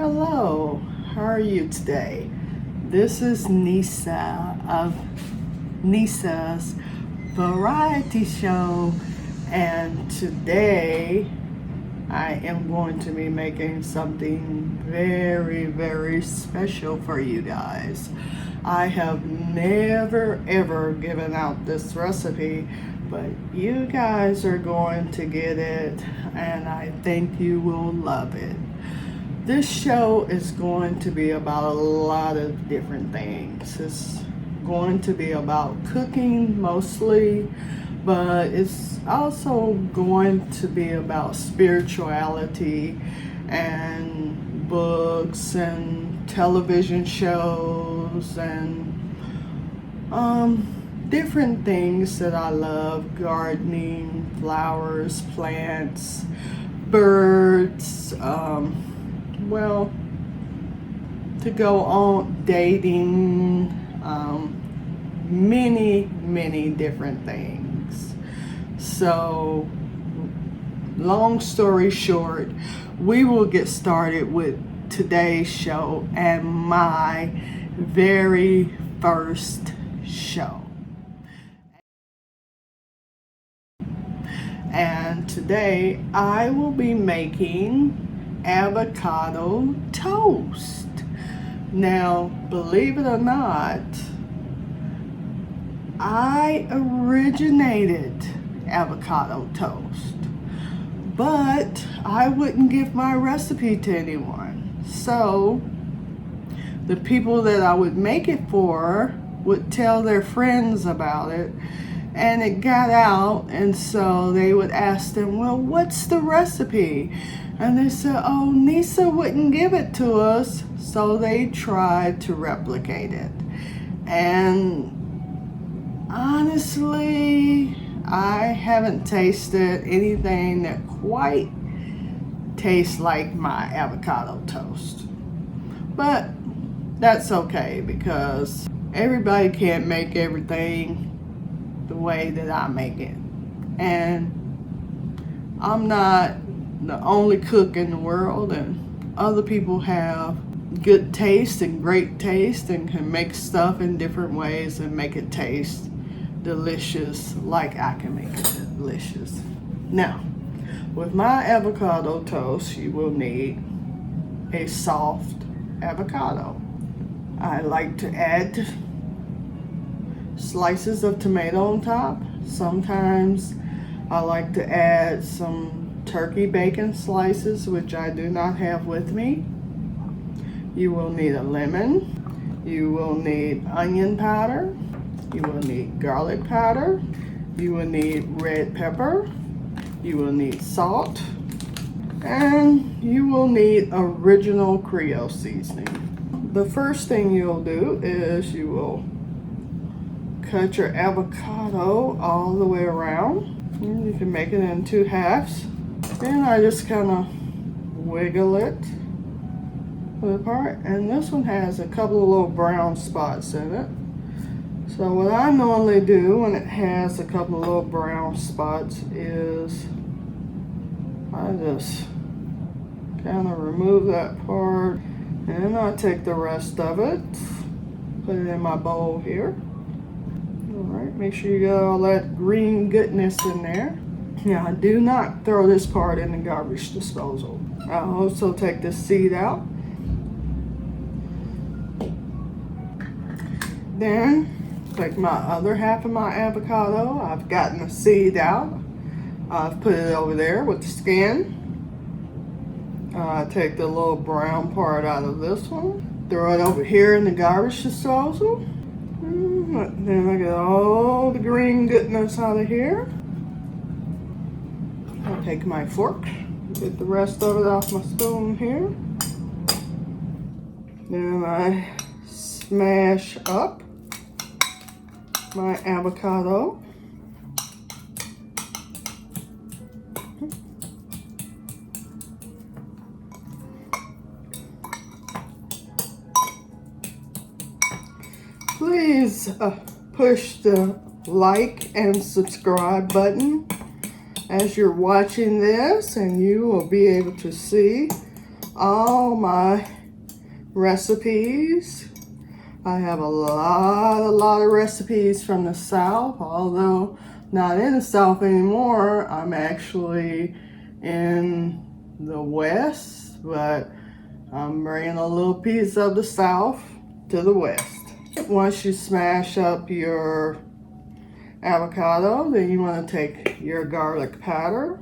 Hello, how are you today? This is Nisa of Nisa's Variety Show, and today I am going to be making something very special for you guys. I have never ever given out this recipe, but you guys are going to get it, and I think you will love it. This show is going to be about a lot of different things. It's going to be about cooking mostly, but it's also going to be about spirituality and books and television shows and different things that I love: gardening, flowers, plants, birds, well, to go on, dating, many different things. So, long story short, we will get started with today's show and my very first show. And today I will be making avocado toast. Now, believe it or not, I originated avocado toast, but I wouldn't give my recipe to anyone. So the people that I would make it for would tell their friends about it, and it got out, and so they would ask them, well, what's the recipe? And they said, oh, Nisa wouldn't give it to us. So they tried to replicate it. And honestly, I haven't tasted anything that quite tastes like my avocado toast. But that's okay, because everybody can't make everything the way that I make it. And I'm not the only cook in the world, and other people have good taste and great taste and can make stuff in different ways and make it taste delicious like I can make it delicious. Now, with my avocado toast, you will need a soft avocado. I like to add slices of tomato on top. Sometimes I like to add some turkey bacon slices, which I do not have with me. You will need a lemon. You will need onion powder. You will need garlic powder. You will need red pepper. You will need salt. And you will need original Creole seasoning. The first thing you'll do is you will cut your avocado all the way around. And you can make it in two halves. Then I just kind of wiggle it apart, and this one has a couple of little brown spots in it. So what I normally do when it has a couple of little brown spots is I just kind of remove that part, and then I take the rest of it, put it in my bowl here. Alright, make sure you got all that green goodness in there. Now, do not throw this part in the garbage disposal. I'll also take this seed out. Then, take my other half of my avocado. I've gotten the seed out. I've put it over there with the skin. Take the little brown part out of this one. Throw it over here in the garbage disposal. Then I get all the green goodness out of here. I'll take my fork, get the rest of it off my spoon here. Then I smash up my avocado. Please push the like and subscribe button as you're watching this, and you will be able to see all my recipes. I have a lot of recipes from the South, although not in the South anymore. I'm actually in the West, but I'm bringing a little piece of the South to the West. Once you smash up your avocado, then you want to take your garlic powder.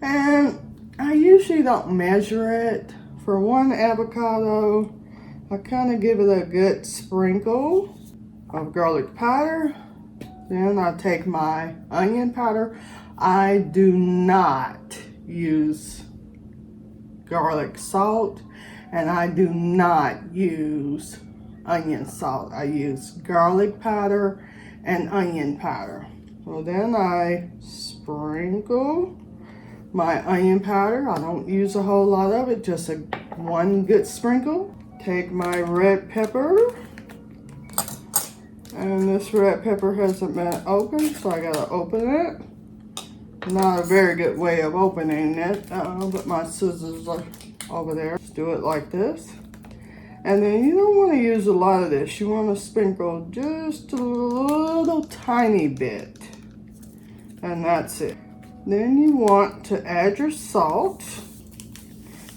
And I usually don't measure it. For one avocado, I kind of give it a good sprinkle of garlic powder. Then I take my onion powder. I do not use garlic salt, and I do not use onion salt. I use garlic powder and onion powder. So then I sprinkle my onion powder. I don't use a whole lot of it, just one good sprinkle. Take my red pepper, and this red pepper hasn't been opened, so I gotta open it. Not a very good way of opening it, but my scissors are over there. Just do it like this. And then you don't want to use a lot of this. You want to sprinkle just a little tiny bit. And that's it. Then you want to add your salt.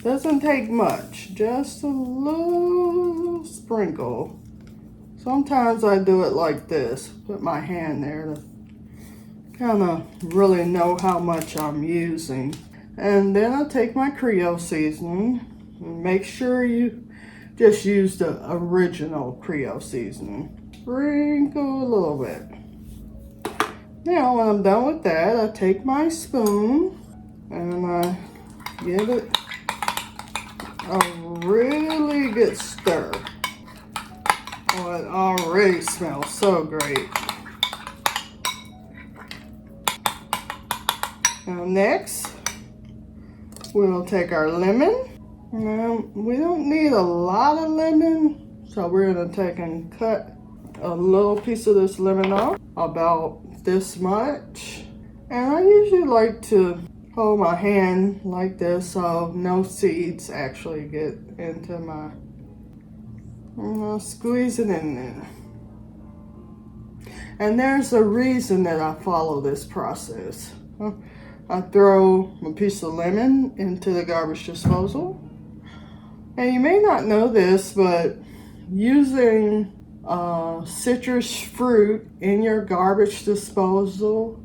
Doesn't take much, just a little sprinkle. Sometimes I do it like this. Put my hand there to kind of really know how much I'm using. And then I take my Creole seasoning. And make sure you just use the original Creole seasoning. Sprinkle a little bit. Now when I'm done with that, I take my spoon and I give it a really good stir. Oh, it already smells so great. Now next, we'll take our lemon. Now, we don't need a lot of lemon, so we're gonna take and cut a little piece of this lemon off, about this much. And I usually like to hold my hand like this so no seeds actually get into my, I'll squeeze it in there. And there's a reason that I follow this process. I throw a piece of lemon into the garbage disposal. And you may not know this, but using citrus fruit in your garbage disposal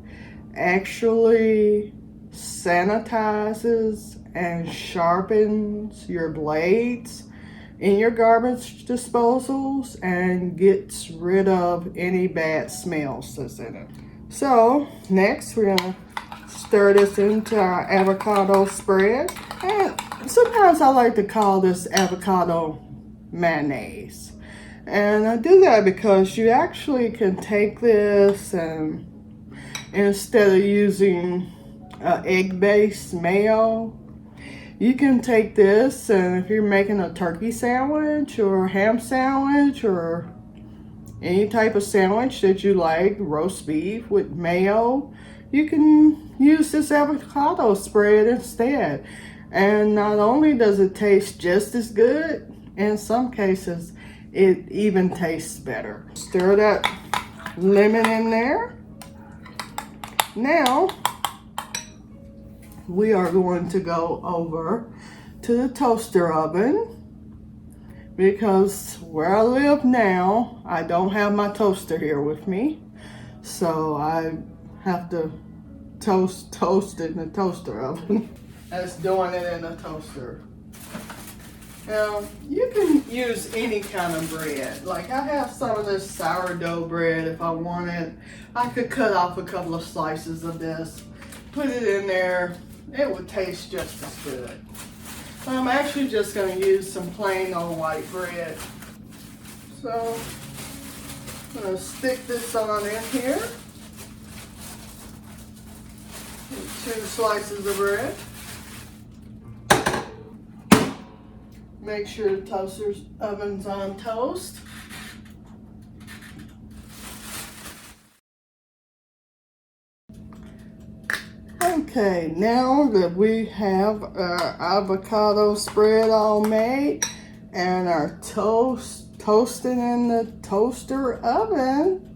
actually sanitizes and sharpens your blades in your garbage disposals and gets rid of any bad smells that's in it. So next we're gonna stir this into our avocado spread. And sometimes I like to call this avocado mayonnaise. And I do that because you actually can take this and instead of using egg-based mayo, you can take this, and if you're making a turkey sandwich or ham sandwich or any type of sandwich that you like, roast beef with mayo, you can use this avocado spread instead. And not only does it taste just as good, in some cases it even tastes better. Stir that lemon in there. Now we are going to go over to the toaster oven, because where I live now, I don't have my toaster here with me. So I have to toast it in the toaster oven. That's doing it in a toaster. Now, you can use any kind of bread. Like I have some of this sourdough bread if I wanted. I could cut off a couple of slices of this, put it in there. It would taste just as good. But I'm actually just going to use some plain old white bread. So, I'm going to stick this on in here. 2 slices of bread. Make sure the toaster's oven's on toast. Okay, now that we have our avocado spread all made and our toast toasted in the toaster oven,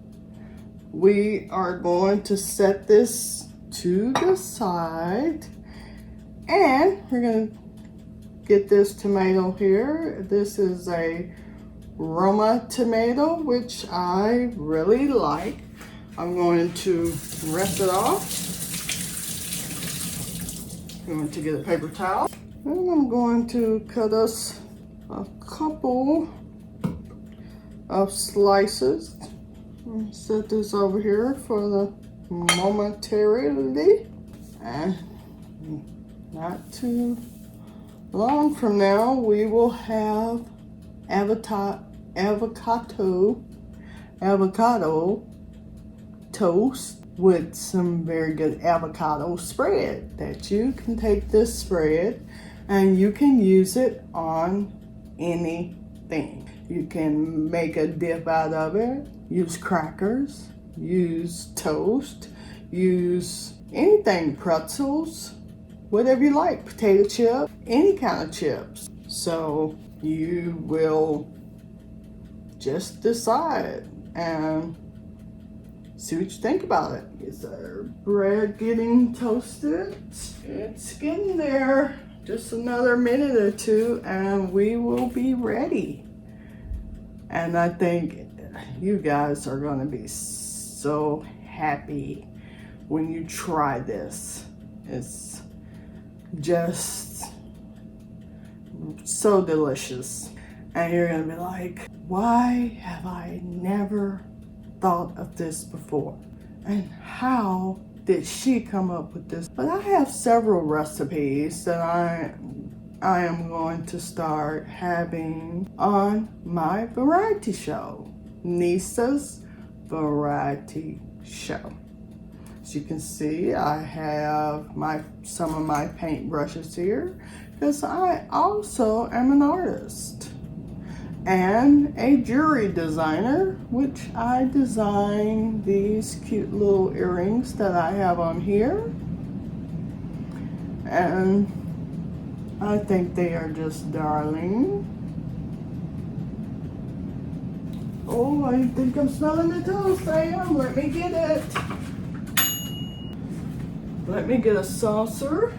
we are going to set this to the side, and we're going to get this tomato here. This is a Roma tomato, which I really like. I'm going to rinse it off. I'm going to get a paper towel. And I'm going to cut us a couple of slices. Set this over here for the momentarily. And not too long from now, we will have avocado toast with some very good avocado spread that you can take this spread and you can use it on anything. You can make a dip out of it, use crackers, use toast, use anything, pretzels, whatever you like, potato chip, any kind of chips. So you will just decide and see what you think about it. Is our bread getting toasted? It's getting there. Just another minute or two and we will be ready. And I think you guys are gonna be so happy when you try this. It's just so delicious. And you're gonna be like, why have I never thought of this before? And how did she come up with this? But I have several recipes that I am going to start having on my variety show, Nisa's Variety Show. As you can see, I have some of my paint brushes here because I also am an artist and a jewelry designer, which I design these cute little earrings that I have on here. And I think they are just darling. Oh, I think I'm smelling the toast. I am. Let me get it. Let me get a saucer.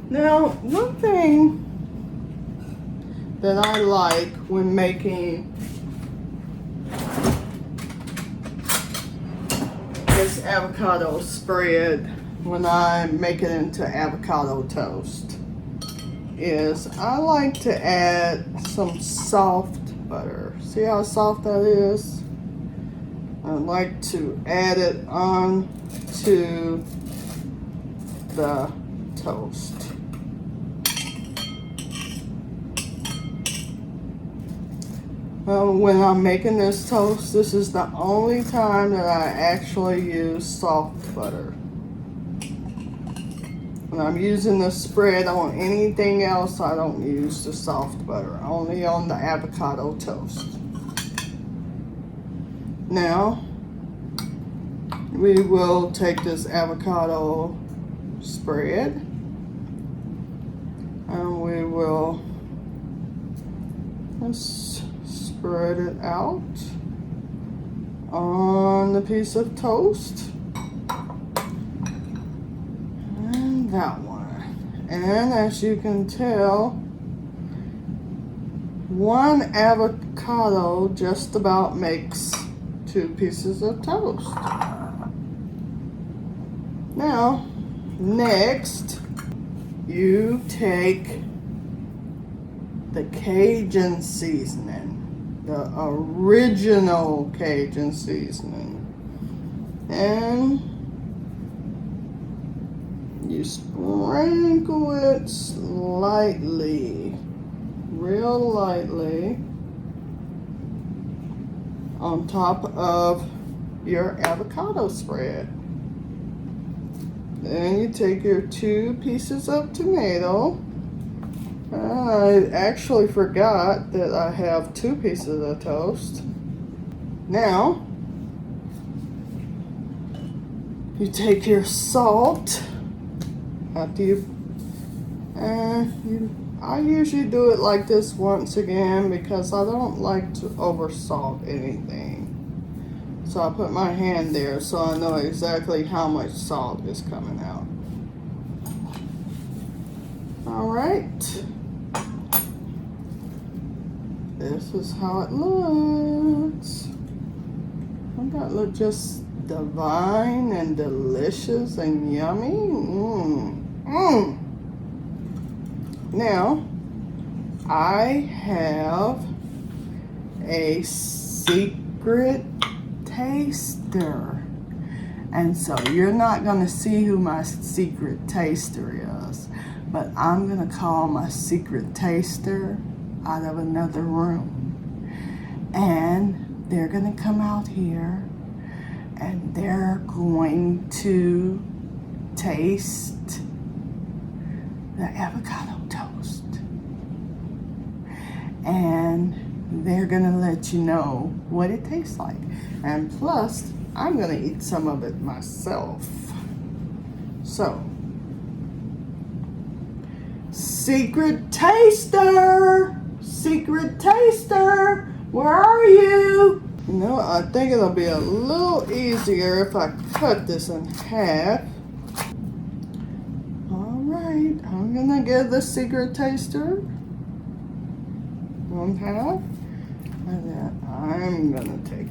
Now, one thing that I like when making this avocado spread, when I make it into avocado toast, is I like to add some soft butter. See how soft that is? I like to add it on to the toast. When I'm making this toast, this is the only time that I actually use soft butter. When I'm using the spread on anything else, I don't use the soft butter, only on the avocado toast. Now, we will take this avocado spread and we will just spread it out on the piece of toast and that one. And as you can tell, one avocado just about makes 2 pieces of toast. Now, next, you take the Cajun seasoning. The original Cajun seasoning, and you sprinkle it slightly, real lightly, on top of your avocado spread. Then you take your 2 pieces of tomato. I actually forgot that I have 2 pieces of toast. Now, you take your salt. After I usually do it like this once again because I don't like to over salt anything. So I put my hand there so I know exactly how much salt is coming out. All right. This is how it looks. Doesn't that look just divine and delicious and yummy? Now, I have a secret taster. And so you're not going to see who my secret taster is, but I'm going to call my secret taster out of another room. And they're going to come out here and they're going to taste the avocado toast. And they're going to let you know what it tastes like. And plus, I'm going to eat some of it myself. So, secret taster! Secret taster! Where are you? You know, I think it'll be a little easier if I cut this in half. Alright, I'm going to give the secret taster 1/2. And then I'm going to take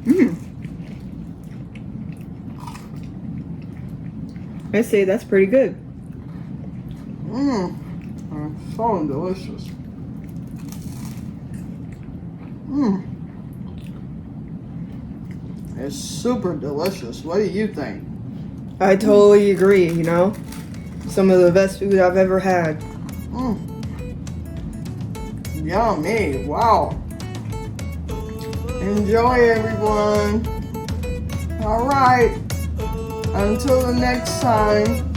1/2. I say that's pretty good. It's so delicious. It's super delicious. What do you think? I totally agree, you know? Some of the best food I've ever had. Yummy. Wow. Enjoy, everyone. All right. Until the next time.